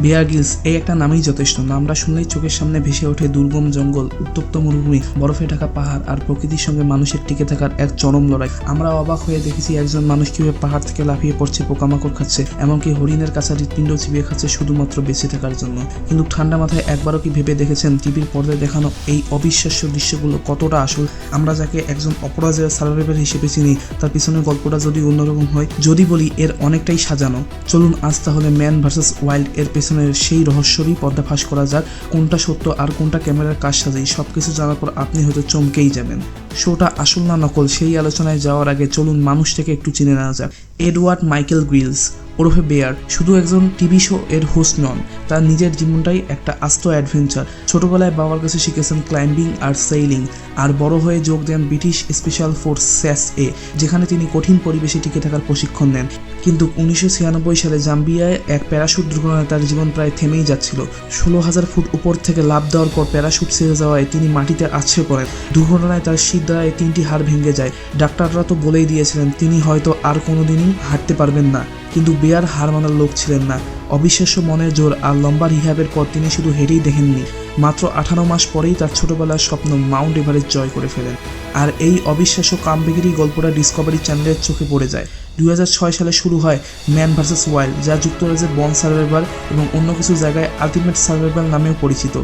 Bear Grylls এই একটা নামেই যথেষ্ট। নামটা শুনলেই চোখের সামনে ভেসে ওঠে দুর্গম জঙ্গল, উত্তপ্ত মরুভূমি, বরফে ঢাকা পাহাড় আর প্রকৃতির সঙ্গে মানুষের টিকে থাকার এক চরম লড়াই। আমরা অবাক হয়ে দেখেছি একজন মানুষ কিভাবে পাহাড় থেকে লাফিয়ে পড়ছে, পোকামাকড় খাচ্ছে, এমনকি হরিণের কাছে হৃৎপিণ্ড চিবিয়ে খাচ্ছে শুধুমাত্র বেঁচে থাকার জন্য। কিন্তু ঠান্ডা মাথায় একবারও কি ভেবে দেখেছেন টিভির পর্দায় দেখানো এই অবিশ্বাস্য দৃশ্যগুলো কতটা আসল? আমরা যাকে একজন অপরাজেয় সার্ভাইভার হিসেবে চিনি, তার পিছনের গল্পটা যদি অন্যরকম হয়, যদি বলি এর অনেকটাই সাজানো। চলুন আজ তাহলে ম্যান ভার্সেস ওয়াইল্ড এর পেছনের সেই রহস্যরই পর্দাফাশ করা যাক। কোনটা সত্য আর কোনটা ক্যামেরার কাজ সাজাই, সবকিছু জানার পর আপনি হয়তো চমকেই যাবেন। শোটা আসল না নকল সেই আলোচনায় যাওয়ার আগে চলুন মানুষটাকে একটু চিনে নেওয়া যাক। এডওয়ার্ড মাইকেল গ্রিলস ওরফে বেয়ার শুধু একজন টিভি শো এর হোস্ট নন, তার নিজের জীবনটাই একটা আস্ত অ্যাডভেঞ্চার। ছোটবেলায় বাবার কাছে শিখেছেন ক্লাইম্বিং আর সেইলিং, আর বড় হয়ে যোগ দেন ব্রিটিশ স্পেশাল ফোর্স SAS-এ, যেখানে তিনি কঠিন পরিবেশে টিকে থাকার প্রশিক্ষণ নেন। কিন্তু 1996 সালে জাম্বিয়ায় এক প্যারাশুট দুর্ঘটনায় তার জীবন প্রায় থেমেই যাচ্ছিল। 16,000 ফুট উপর থেকে লাফ দেওয়ার পর প্যারাশুট ছেড়ে যাওয়ায় তিনি মাটিতে আছড়ে পড়েন। দুর্ঘটনায় তার শির দ্বারায় 3টি হাড় ভেঙে যায়। ডাক্তাররা তো বলেই দিয়েছিলেন তিনি হয়তো আর কোনোদিনই হাঁটতে পারবেন না, কিন্তু বেয়ার হার মানার লোক ছিলেন না। অবিশ্বাস্য মনের জোর আর লম্বা রিহ্যাবের পর তিনি শুধু হেঁটেই দেখেননি, মাত্র 18 মাস পরেই তার ছোটবেলার স্বপ্ন মাউন্ট এভারেস্ট জয় করে ফেলেন। আর এই অবিশ্বাস্য কামব্যাকেরই গল্পটা ডিসকভারি চ্যানেলের চোখে পড়ে যায়। 2006 সালে শুরু হয় ম্যান ভার্সেস ওয়াইল্ড, যা যুক্তরাজ্যের বন সার্ভাইভার এবং অন্য কিছু জায়গায় আলটিমেট সার্ভাইভার নামেও পরিচিত।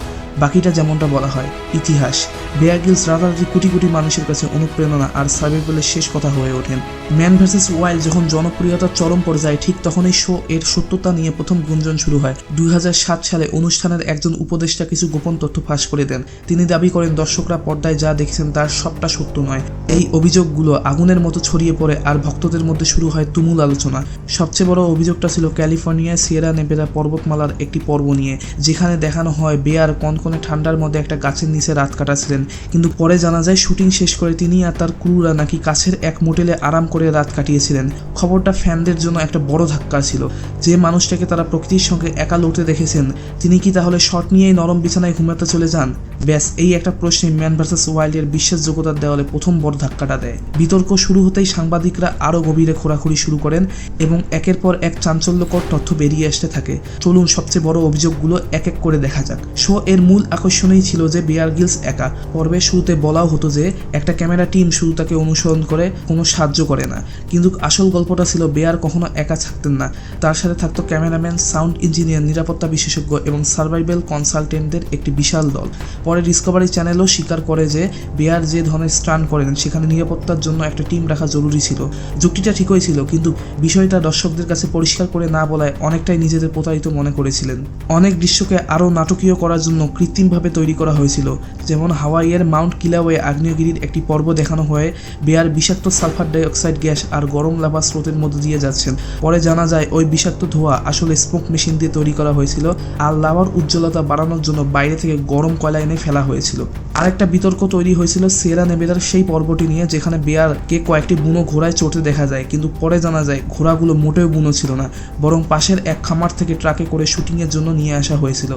বাকিটা যেমনটা বলা হয় ইতিহাস। বেয়ার গ্রিলস রাতারাতি কোটি কোটি মানুষের কাছে অনুপ্রেরণা আর সার্ভাইভালের শেষ কথা হয়ে ওঠেন। ম্যান ভার্সেস ওয়াইল্ড যখন জনপ্রিয়তার চরম পর্যায়ে, ঠিক তখনই শো এর সত্যতা নিয়ে প্রথম গুঞ্জন শুরু হয়। 2007 সালে অনুষ্ঠানের একজন উপদেষ্টা কিছু গোপন তথ্য ফাঁস করে দেন। তিনি দাবি করেন দর্শকরা পর্দায় যা দেখেছেন তার সবটা সত্য নয়। এই অভিযোগগুলো আগুনের মতো ছড়িয়ে পড়ে আর ভক্তদের মধ্যে শুরু হয় তুমুল আলোচনা। সবচেয়ে বড় অভিযোগটা ছিল ক্যালিফোর্নিয়ায় সিয়েরা নেভাদা পর্বতমালার একটি পর্ব নিয়ে, যেখানে দেখানো হয় বেয়ার কনকনে ঠান্ডার মধ্যে একটা গাছের নিচে রাত কাটাচ্ছিলেন। কিন্তু পরে জানা যায় শুটিং শেষ করে তিনি আর তার ক্রুরা নাকি কাছের এক মোটেলে আরাম করে রাত কাটিয়েছিলেন। খবরটা ফ্যানদের জন্য একটা বড় ধাক্কা ছিল। যে মানুষটাকে তারা প্রকৃতির সঙ্গে একা লড়তে দেখেছেন, তিনি কি তাহলে শট নিয়েই নরম বিছানায় ঘুমাতে চলে যান? ব্যাস, এই একটা প্রশ্নে ম্যান ভার্সেস ওয়াইল্ডের বিশ্বাসযোগ্যতার দেওয়ালে প্রথম বড় ধাক্কাটা দেয়। বিতর্ক শুরু হতেই সাংবাদিকরা আরও গভীরে খোঁড়াখুড়ি শুরু করেন এবং একের পর এক চাঞ্চল্যকর তথ্য বেরিয়ে আসতে থাকে। চলুন সবচেয়ে বড় অভিযোগগুলো এক এক করে দেখা যাক। শো এর মূল আকর্ষণই ছিল যে বেয়ার গ্রিলস একা। পর্বের শুরুতে বলাও হতো যে একটা ক্যামেরা টিম শুধু তাকে অনুসরণ করে, কোনো সাহায্য করে না। কিন্তু আসল গল্পটা ছিল বেয়ার কখনো একা থাকতেন না। তার সাথে থাকতো ক্যামেরাম্যান, সাউন্ড ইঞ্জিনিয়ার, নিরাপত্তা বিশেষজ্ঞ এবং সার্ভাইভাল কনসালটেন্টদের একটি বিশাল দল। পরে ডিসকভারি চ্যানেলও স্বীকার করে যে বেয়ার যে ধরনের স্টান্ট করেন সেখানে নিরাপত্তার জন্য একটা টিম রাখা জরুরি ছিল। যুক্তিটা ঠিকই ছিল, কিন্তু বিষয়টা দর্শকদের কাছে পরিষ্কার করে না বলায় অনেকটাই নিজেদের প্রতারিত মনে করেছিলেন। অনেক দৃশ্যকে আরও নাটকীয় করার জন্য কৃত্রিমভাবে তৈরি করা হয়েছিল। যেমন হাওয়াইয়ের মাউন্ট কিলাওয়ে আগ্নেয়গিরির একটি পর্ব দেখানো হয়ে বেয়ার বিষাক্ত সালফার ডাইঅক্সাইড গ্যাস আর গরম লাভা স্রোতের মধ্যে দিয়ে যাচ্ছেন। পরে জানা যায় ওই বিষাক্ত ধোঁয়া আসলে স্মোক মেশিন দিয়ে তৈরি করা হয়েছিল, আর লাভার উজ্জ্বলতা বাড়ানোর জন্য বাইরে থেকে গরম কয়লা এনে ফেলা হয়েছিল। আরেকটা বিতর্ক তৈরি হয়েছিল সিয়েরা নেভাদার সেই পর্বটি নিয়ে, যেখানে বেয়ারকে কয়েকটি বুনো ঘোড়ায় চড়তে দেখা যায়। কিন্তু পরে জানা যায় ঘোড়াগুলো মোটেও বুনো ছিল না, বরং পাশের এক খামার থেকে ট্রাকে করে শুটিংয়ের জন্য নিয়ে আসা হয়েছিল।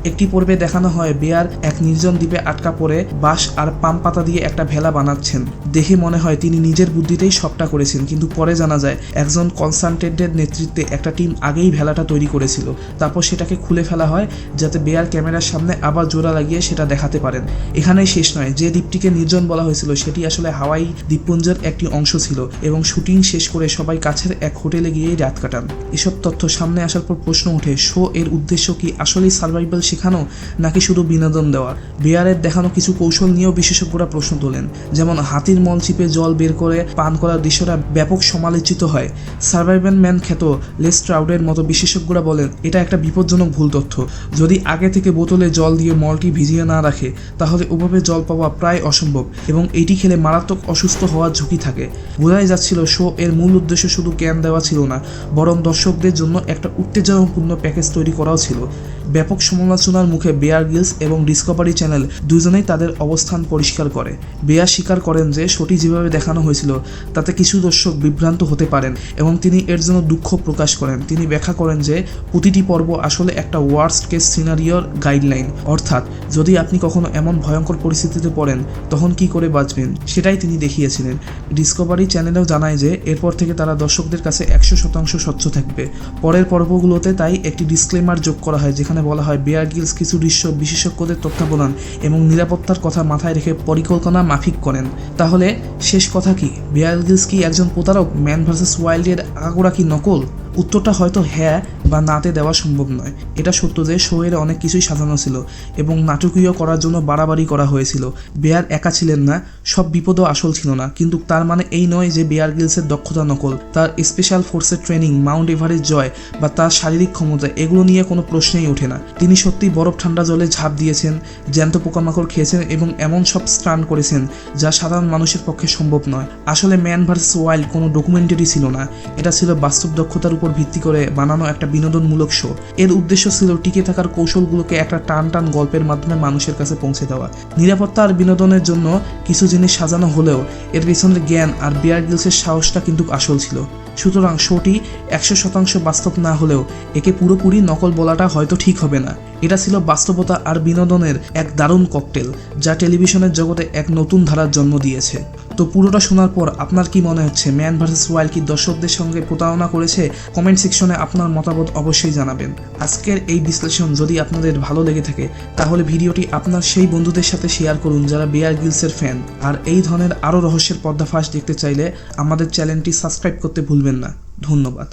একটি পর্বে দেখানো হয় বেয়ার এক নির্জন দ্বীপে আটকা পড়ে বাঁশ আর পাম পাতা দিয়ে একটা ভেলা বানাচ্ছেন। দেখে মনে হয় তিনি নিজের বুদ্ধিতেই সবটা করেছেন, কিন্তু পরে জানা যায় একজন কনসালটেন্টের নেতৃত্বে একটা টিম আগেই ভেলাটা তৈরি করেছিল। তারপর সেটাকে খুলে ফেলা হয় যাতে বেয়ার ক্যামেরার সামনে আবার জোড়া লাগিয়ে সেটা দেখাতে পারেন। এখানেই শেষ নয়, যে দ্বীপটিকে নির্জন বলা হয়েছিল সেটি আসলে হাওয়াই দ্বীপপুঞ্জের একটি অংশ ছিল এবং শুটিং শেষ করে সবাই কাছের এক হোটেলে গিয়েই রাত কাটান। এসব তথ্য সামনে আসার পর প্রশ্ন ওঠে, শো এর উদ্দেশ্য কি আসলেই সার্ভাইভাল শেখানো নাকি শুধু বিনোদন দেওয়া? বেয়ারের দেখানো কিছু কৌশল নিয়েও বিশেষজ্ঞরা প্রশ্ন তোলেন, যেমন হাতির মল চিপে জল বের করে পান করার দৃশ্যটা ব্যাপক সমালোচিত হয়। সার্ভাইভাল ম্যান খ্যাত লেস ট্রাউডের মতো বিশেষজ্ঞরা বলেন এটা একটা বিপজ্জনক ভুল তথ্য। যদি আগে থেকে বোতলে জল দিয়ে মলটি ভিজিয়ে না রাখে তাহলে ওভাবে জল পাওয়া প্রায় অসম্ভব এবং এটি খেলে মারাত্মক অসুস্থ হওয়ার ঝুঁকি থাকে। বোঝাই যাচ্ছিল শো এর মূল উদ্দেশ্য শুধু জ্ঞান দেওয়া ছিল না, বরং দর্শকদের জন্য একটা উত্তেজনাপূর্ণ প্যাকেজ তৈরি করাও ছিল। ব্যাপক সমালোচনার মুখে বেয়ার গ্রিলস এবং ডিসকভারি চ্যানেল দুজনেই তাদের অবস্থান পরিষ্কার করে। বেয়ার স্বীকার করেন যে শোটি যেভাবে দেখানো হয়েছিল তাতে কিছু দর্শক বিভ্রান্ত হতে পারেন এবং তিনি এর জন্য দুঃখ প্রকাশ করেন। তিনি ব্যাখ্যা করেন যে প্রতিটি পর্ব আসলে একটা ওয়ার্স্ট কেস সিনারিওর গাইডলাইন, অর্থাৎ যদি আপনি কখনো এমন ভয়ঙ্কর পরিস্থিতিতে পড়েন তখন কি করে বাঁচবেন সেটাই তিনি দেখিয়েছিলেন। ডিসকভারি চ্যানেলেও জানায় যে এরপর থেকে তারা দর্শকদের কাছে 100% স্বচ্ছ থাকবে। পরের পর্বগুলোতে তাই একটি ডিসক্লেমার যোগ করা হয় যেখানে বলা হয় বেয়ার গ্রিলস কিছু দৃশ্য বিশেষজ্ঞদের তত্ত্বাবধান এবং নিরাপত্তার কথা মাথায় রেখে পরিকল্পনা মাফিক করেন। তাহলে শেষ কথা কি, বেয়ার গ্রিলস কি একজন প্রতারক? ম্যান ভার্সেস ওয়াইল্ডের আগাগোড়া কি নকল? উত্তরটা হয়তো হ্যাঁ বা নাতে দেওয়া সম্ভব নয়। এটা সত্য যে শোয়ের অনেক কিছুই সাজানো ছিল এবং নাটকীয় করার জন্য বাড়াবাড়ি করা হয়েছিল। বেয়ার একা ছিলেন না, সব বিপদও আসল ছিল না, কিন্তু তার মানে এই নয় যে বেয়ার গ্রিলসের দক্ষতা নকল। তার স্পেশাল ফোর্সের ট্রেনিং, মাউন্ট এভারেস্ট জয় বা তার শারীরিক ক্ষমতা, এগুলো নিয়ে কোনো প্রশ্নই ওঠে না। তিনি সত্যি বরফ ঠান্ডা জলে ঝাঁপ দিয়েছেন, জ্যান্ত পোকামাকড় খেয়েছেন এবং এমন সব স্টান্ট করেছেন যা সাধারণ মানুষের পক্ষে সম্ভব নয়। আসলে ম্যান ভার্সেস ওয়াইল্ড কোনো ডকুমেন্টারি ছিল না, এটা ছিল বাস্তব দক্ষতার উপর ভিত্তি করে বানানো একটা বিনোদনমূলক শো। এর উদ্দেশ্য ছিল টিকে থাকার কৌশলগুলোকে একটা টান টান গল্পের মাধ্যমে মানুষের কাছে পৌঁছে দেওয়া। নিরাপত্তা আর বিনোদনের জন্য কিছু জিনিস সাজানো হলেও এর পিছনের জ্ঞান আর বেয়ার গ্রিলসের সাহসটা কিন্তু আসল ছিল। সুতরাং শোটি 100% বাস্তব না হলেও একে পুরোপুরি নকল বলাটা হয়তো ঠিক হবে না। এটা ছিল বাস্তবতা আর বিনোদনের এক দারুণ ককটেল যা টেলিভিশনের জগতে এক নতুন ধারার জন্ম দিয়েছে। তো পুরোটা শোনার পর আপনার কি মনে হচ্ছে, ম্যান ভার্সেস ওয়াইল্ড কি দর্শকদের সঙ্গে প্রতারণা করেছে? কমেন্ট সেকশনে আপনার মতামত অবশ্যই জানাবেন। আজকের এই বিশ্লেষণ যদি আপনাদের ভালো লেগে থাকে তাহলে ভিডিওটি আপনার সেই বন্ধুদের সাথে শেয়ার করুন যারা বেয়ার গ্রিলসের ফ্যান। আর এই ধরনের আরও রহস্যের পর্দাফাঁস দেখতে চাইলে আমাদের চ্যানেলটি সাবস্ক্রাইব করতে ভুলবেন না। ধন্যবাদ।